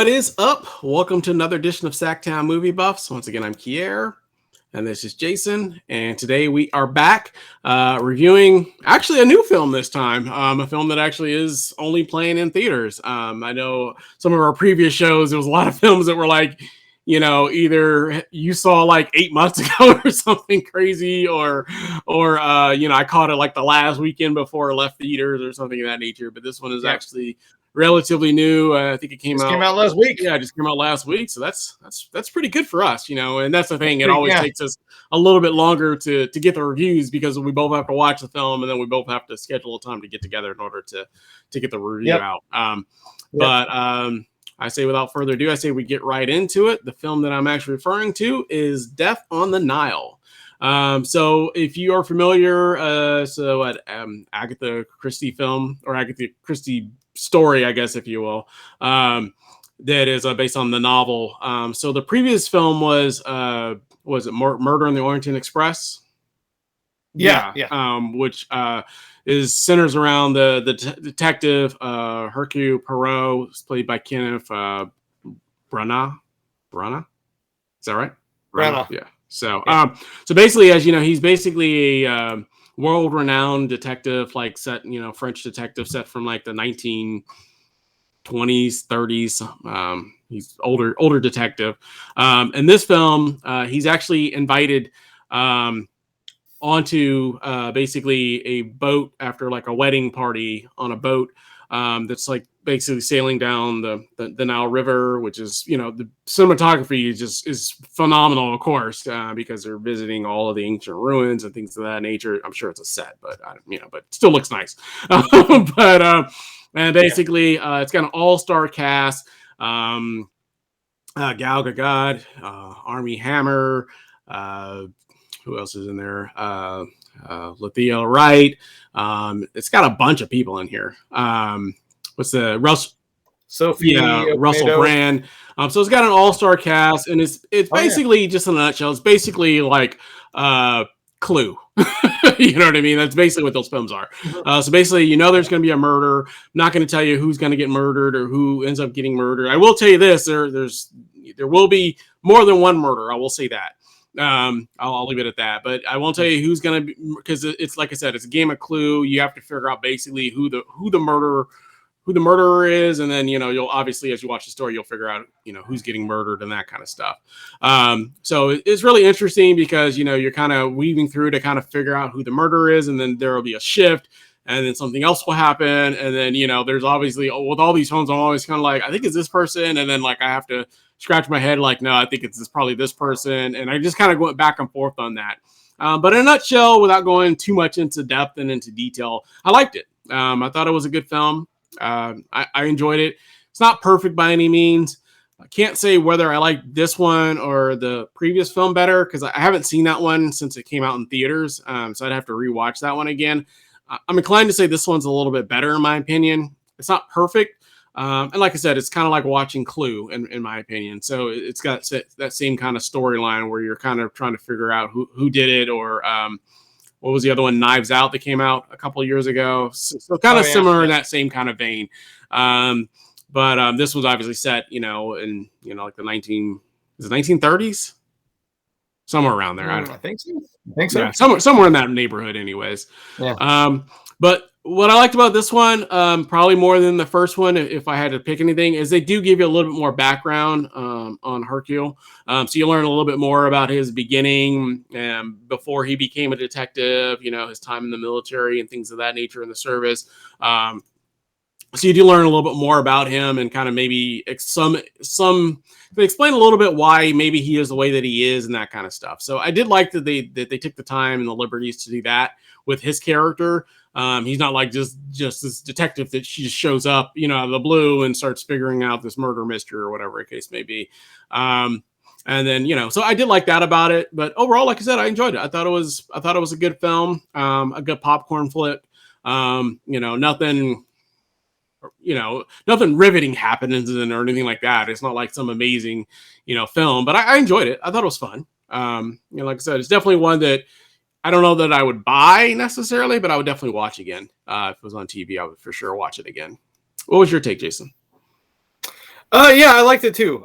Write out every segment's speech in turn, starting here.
What is up? Welcome to another edition of Sacktown Movie Buffs. Once again, I'm Kier, and this is Jason. And today we are back reviewing actually a new film this time. A film that actually is only playing in theaters. I know some of our previous shows, there was a lot of films that were like, either you saw like 8 months ago or something crazy, or I caught it like the last weekend before it left theaters or something of that nature. But this one is actually relatively new. I think it came out last week. Yeah, it just came out last week, so that's pretty good for us, And that's the thing; it always takes us a little bit longer to get the reviews because we both have to watch the film and then we both have to schedule a time to get together in order to get the review out. But I say, without further ado, I say we get right into it. The film that I'm actually referring to is Death on the Nile. So if you are familiar, Agatha Christie film, or Agatha Christie story, I guess, if you will, that is based on the novel. So the previous film was it Murder on the Orient Express? Which is centers around the detective Hercule Poirot, played by Kenneth Branagh. Is that right? Branagh. Yeah. So basically, as you know, he's basically a world-renowned detective, like French detective, set from like the 1920s, 30s. He's older detective. In this film, he's actually invited onto basically a boat after like a wedding party on a boat that's like basically sailing down the Nile River, which is, the cinematography is phenomenal, of course, because they're visiting all of the ancient ruins and things of that nature. I'm sure it's a set, but but it still looks nice. And basically, it's got an all-star cast. Gal Gadot, Armie Hammer, who else is in there? Lethea Wright. It's got a bunch of people in here. What's the Russell Brand. So it's got an all-star cast, and it's basically just in a nutshell. It's basically like Clue. You know what I mean? That's basically what those films are. So basically, there's going to be a murder. I'm not going to tell you who's going to get murdered or who ends up getting murdered. I will tell you this: there will be more than one murder. I will say that. I'll leave it at that, but I won't tell you who's going to be, because it's like I said, it's a game of Clue. You have to figure out basically who the murderer is, and then you'll obviously, as you watch the story, you'll figure out who's getting murdered and that kind of stuff. So it's really interesting because you're kind of weaving through to kind of figure out who the murderer is, and then there will be a shift, and then something else will happen, and then there's obviously, with all these films, I'm always kind of like, I think it's this person, and then like I have to scratch my head like, no, I think it's probably this person, and I just kind of went back and forth on that. But in a nutshell, without going too much into depth and into detail, I liked it. I thought it was a good film. I enjoyed it. It's not perfect by any means. I can't say whether I like this one or the previous film better, because I haven't seen that one since it came out in theaters. So I'd have to rewatch that one again. I'm inclined to say this one's a little bit better in my opinion. It's not perfect. And like I said, it's kind of like watching Clue in my opinion. So it's got that same kind of storyline where you're kind of trying to figure out who did it, or what was the other one? Knives Out, that came out a couple of years ago. So kind of similar in that same kind of vein. But this was obviously set, in like the 1930s, somewhere around there. I think so. Yeah, somewhere in that neighborhood, anyways. Yeah. But what I liked about this one, probably more than the first one, if I had to pick anything, is they do give you a little bit more background on Hercule. So you learn a little bit more about his beginning before he became a detective, his time in the military and things of that nature in the service. So you do learn a little bit more about him, and kind of maybe explain a little bit why maybe he is the way that he is and that kind of stuff. So I did like that they took the time and the liberties to do that with his character. He's not like just this detective that she just shows up, out of the blue and starts figuring out this murder mystery or whatever the case may be. And then, so I did like that about it. But overall, like I said, I enjoyed it. I thought it was a good film, a good popcorn flip. Nothing riveting happens or anything like that. It's not like some amazing, film, but I enjoyed it. I thought it was fun. Like I said, it's definitely one that I don't know that I would buy necessarily, but I would definitely watch again. If it was on TV, I would for sure watch it again. What was your take, Jason? Yeah, I liked it too.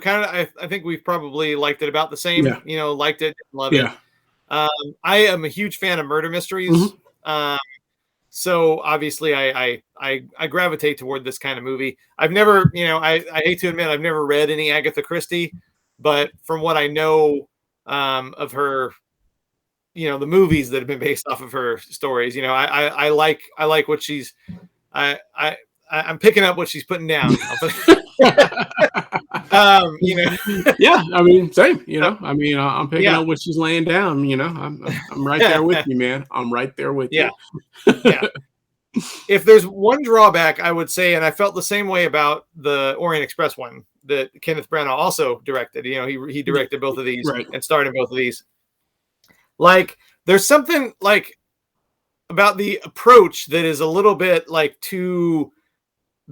Kind of, I think we've probably liked it about the same. Yeah. Liked it, love it. Yeah. I am a huge fan of murder mysteries. Hmm. So obviously I gravitate toward this kind of movie. I've never, I hate to admit I've never read any Agatha Christie, but from what I know of her, the movies that have been based off of her stories, I like what she's I I I'm picking up what she's putting down. Yeah, I mean, same. I mean, I'm picking Yeah, up what she's laying down. I'm right there with you, man. I'm right there with yeah, you. yeah. If there's one drawback, I would say, and I felt the same way about the Orient Express one that Kenneth Branagh also directed. He directed both of these Right. and starred in both of these. Like, there's something like about the approach that is a little bit like too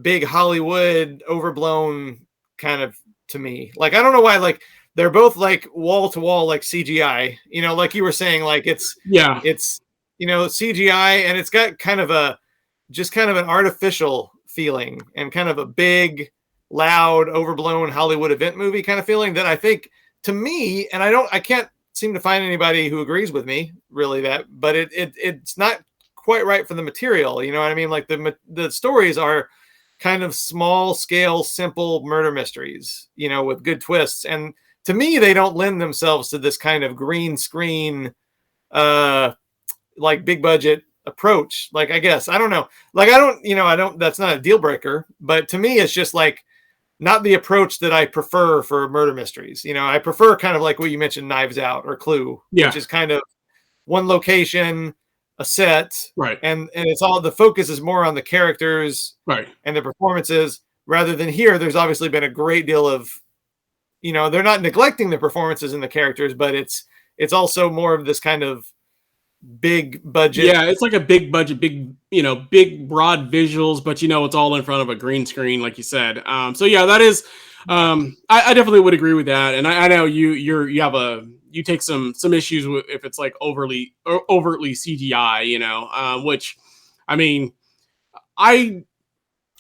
big Hollywood, overblown kind of to me. Like, I don't know why. Like, they're both like wall to wall, like CGI. Like you were saying, like Yeah. it's CGI, and it's got kind of an artificial feeling and kind of a big, loud, overblown Hollywood event movie kind of feeling that I think, to me, and I can't seem to find anybody who agrees with me really, but it's not quite right for the material. You know what I mean? Like, the stories are kind of small scale, simple murder mysteries, with good twists. And to me, they don't lend themselves to this kind of green screen, like big budget approach. Like, I guess, I don't know. Like, I don't, that's not a deal breaker, but to me, it's just like not the approach that I prefer for murder mysteries. I prefer kind of like what you mentioned, Knives Out or Clue, Yeah. which is kind of one location, a set, Right. and it's all, the focus is more on the characters Right. and the performances, rather than here. There's obviously been a great deal of, they're not neglecting the performances and the characters, but it's also more of this kind of big budget. Yeah, it's like a big budget, big broad visuals, but it's all in front of a green screen, like you said. So yeah, that is. I definitely would agree with that, and I know you take some issues with if it's like overtly CGI, which, I mean,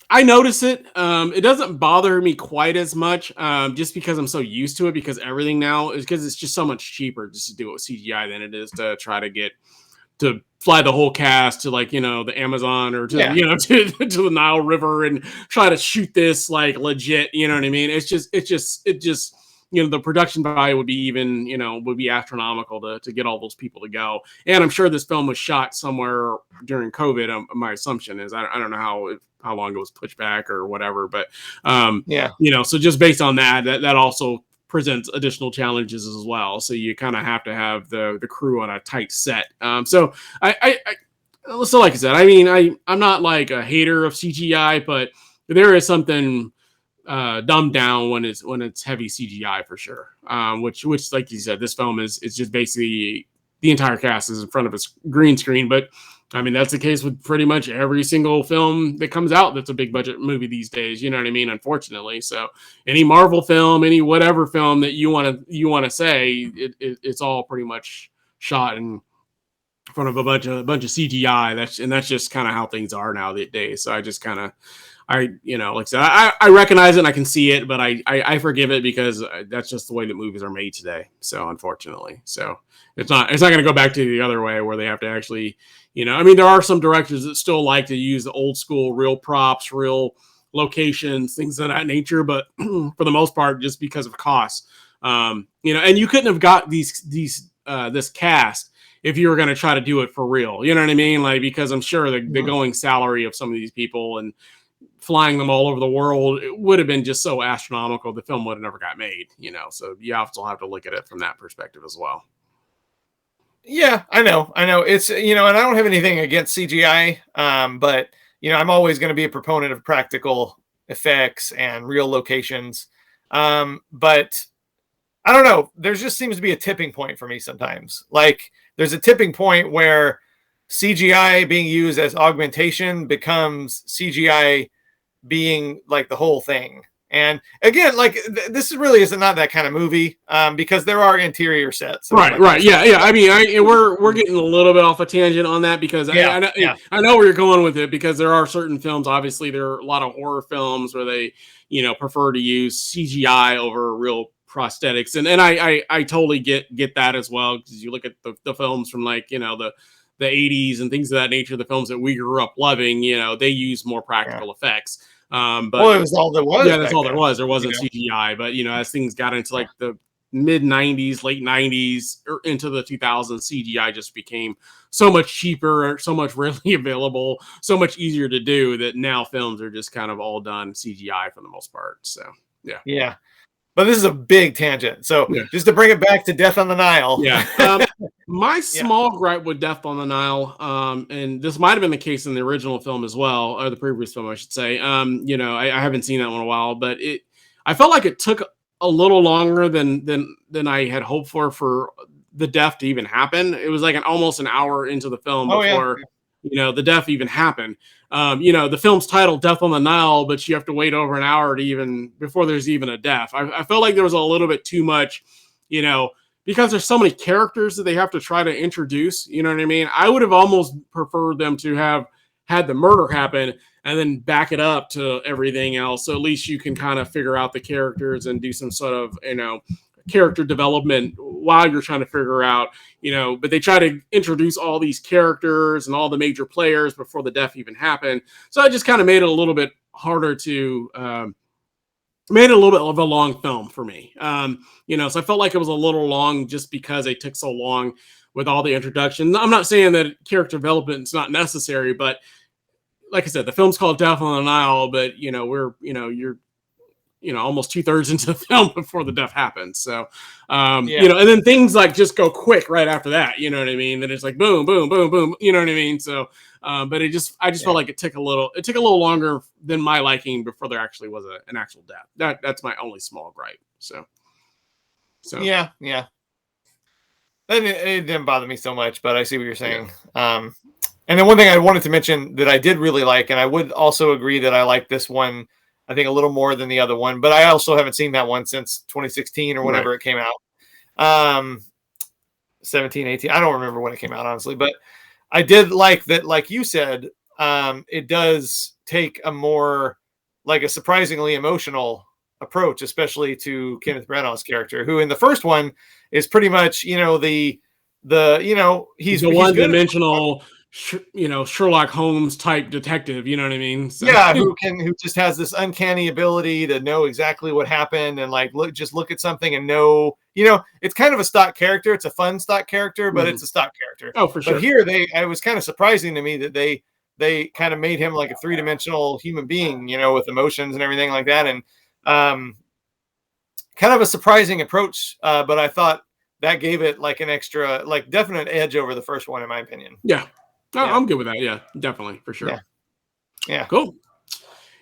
I notice it. It doesn't bother me quite as much, just because I'm so used to it. Because everything now is, because it's just so much cheaper just to do it with CGI than it is to try to fly the whole cast to, like, the Amazon or to to the Nile River and try to shoot this like legit. You know what I mean? It just the production value would be even, would be astronomical to get all those people to go. And I'm sure this film was shot somewhere during COVID. My assumption is, I don't know how long it was pushed back or whatever, but so just based on that also presents additional challenges as well. So you kind of have to have the crew on a tight set. So like I said, I mean, I'm not like a hater of CGI, but there is something dumbed down when it's heavy CGI for sure. Which like you said, this film is just basically the entire cast is in front of a green screen. But I mean, that's the case with pretty much every single film that comes out that's a big budget movie these days. You know what I mean? Unfortunately, so any Marvel film, any whatever film that you want to say, it's all pretty much shot in front of a bunch of CGI. That's just kind of how things are nowadays. So I just kind of, like I said, I recognize it and I can see it, but I forgive it because that's just the way that movies are made today. So unfortunately, so it's not going to go back to the other way where they have to actually, I mean, there are some directors that still like to use the old school, real props, real locations, things of that nature. But for the most part, just because of cost, and you couldn't have got this cast if you were going to try to do it for real. You know what I mean? Like, because I'm sure the going salary of some of these people and flying them all over the world, it would have been just so astronomical, the film would have never got made, so you also have to look at it from that perspective as well. Yeah, I know. It's, and I don't have anything against CGI, but I'm always going to be a proponent of practical effects and real locations. But I don't know, there just seems to be a tipping point for me sometimes. Like, there's a tipping point where CGI being used as augmentation becomes CGI being like the whole thing. And again, like this really is not that kind of movie, because there are interior sets. Right. Yeah. I mean, we're getting a little bit off a tangent on that because I know, I know where you're going with it, because there are certain films. Obviously, there are a lot of horror films where they, prefer to use CGI over real prosthetics, and I totally get that as well, because you look at the films from, like, the 80s and things of that nature, the films that we grew up loving, they use more practical effects. But it was all there was. Yeah, that's all there was. There wasn't CGI. But as things got into like the mid 90s, late 90s, or into the 2000s, CGI just became so much cheaper, so much readily available, so much easier to do, that now films are just kind of all done CGI for the most part. So yeah. But this is a big tangent. So just to bring it back to Death on the Nile. My small gripe with Death on the Nile, and this might have been the case in the original film as well, or the previous film, I should say. I haven't seen that one in a while, but I felt like it took a little longer than I had hoped for the death to even happen. It was like almost an hour into the film before the death even happened. The film's titled Death on the Nile, but you have to wait over an hour before there's even a death. I felt like there was a little bit too much, because there's so many characters that they have to try to introduce. You know what I mean? I would have almost preferred them to have had the murder happen and then back it up to everything else. So at least you can kind of figure out the characters and do some sort of, character development while you're trying to figure out, but they try to introduce all these characters and all the major players before the death even happened. So I just kind of made it a little bit harder to, made it a little bit of a long film for me. So I felt like it was a little long just because it took so long with all the introduction. I'm not saying that character development is not necessary, but like I said, the film's called Death on the Nile, but you're almost 2/3 into the film before the death happens. So, and then things like just go quick right after that. You know what I mean? Then it's like boom, boom, boom, boom. You know what I mean? So, but I just felt like it took a little longer than my liking before there actually was an actual death. That's my only small gripe. So yeah. And it didn't bother me so much, but I see what you're saying. Yeah. And then one thing I wanted to mention that I did really like, and I would also agree that I like this one, I think, a little more than the other one, but I also haven't seen that one since 2016 or whenever it came out. 17, 18. I don't remember when it came out, honestly, but I did like that, like you said, it does take a more, like, a surprisingly emotional approach, especially to Kenneth Branagh's character, who in the first one is pretty much, he's the one-dimensional, Sherlock Holmes type detective, you know what I mean? So. Yeah, who just has this uncanny ability to know exactly what happened and look at something and know, it's kind of a stock character. It's a fun stock character, but it's a stock character. Oh, for sure. But here it was kind of surprising to me that they kind of made him like a three-dimensional human being, with emotions and everything like that. And kind of a surprising approach. But I thought that gave it like an extra, like, definite edge over the first one, in my opinion. Yeah. I'm good with that. Yeah, definitely, for sure. Yeah. Cool.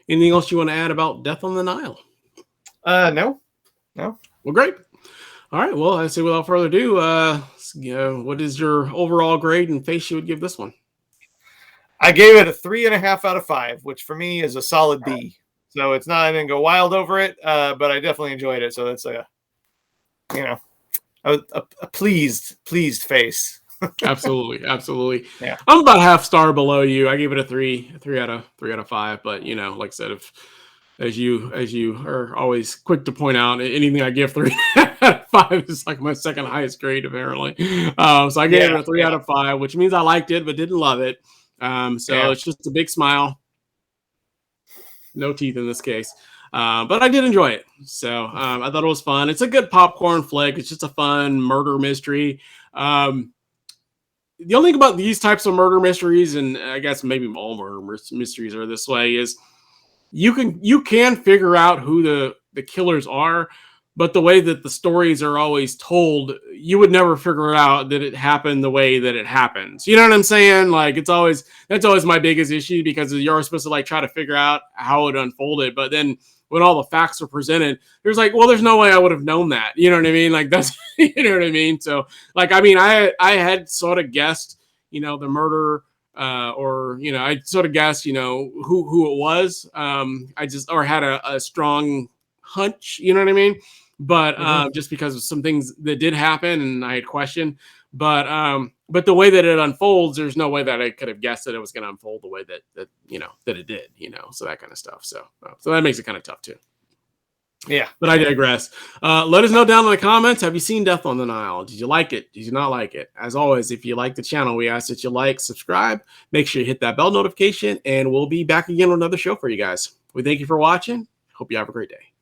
Anything else you want to add about Death on the Nile? No. Well, great. All right. Well, I say without further ado, what is your overall grade and face you would give this one? I gave it a 3.5 out of 5, which for me is a solid B. So it's not, I didn't go wild over it, but I definitely enjoyed it. So that's a pleased face. Absolutely. Yeah. I'm about half star below you. I gave it a 3 out of 5. But like I said, if as you are always quick to point out, anything I give 3 out of 5 is like my second highest grade, apparently. So I gave it a 3 out of 5, which means I liked it but didn't love it. It's just a big smile. No teeth in this case. But I did enjoy it. So I thought it was fun. It's a good popcorn flick. It's just a fun murder mystery. The only thing about these types of murder mysteries, and I guess maybe all murder mysteries are this way, is you can figure out who the killers are, but the way that the stories are always told, you would never figure out that it happened the way that it happens. You know what I'm saying? Like, that's always my biggest issue, because you're supposed to like try to figure out how it unfolded, but then when all the facts are presented, there's like, well, there's no way I would have known that. You know what I mean? Like, that's, you know what I mean? So, like, I mean, I had sort of guessed, the murder, or, I sort of guessed, who it was. I just, or had a strong hunch, you know what I mean? But just because of some things that did happen and I had questioned, but the way that it unfolds, there's no way that I could have guessed that it was going to unfold the way that it did, so that kind of stuff. So that makes it kind of tough too. Yeah. But I digress. Let us know down in the comments. Have you seen Death on the Nile? Did you like it? Did you not like it? As always, if you like the channel, we ask that you like, subscribe, make sure you hit that bell notification, and we'll be back again with another show for you guys. We thank you for watching. Hope you have a great day.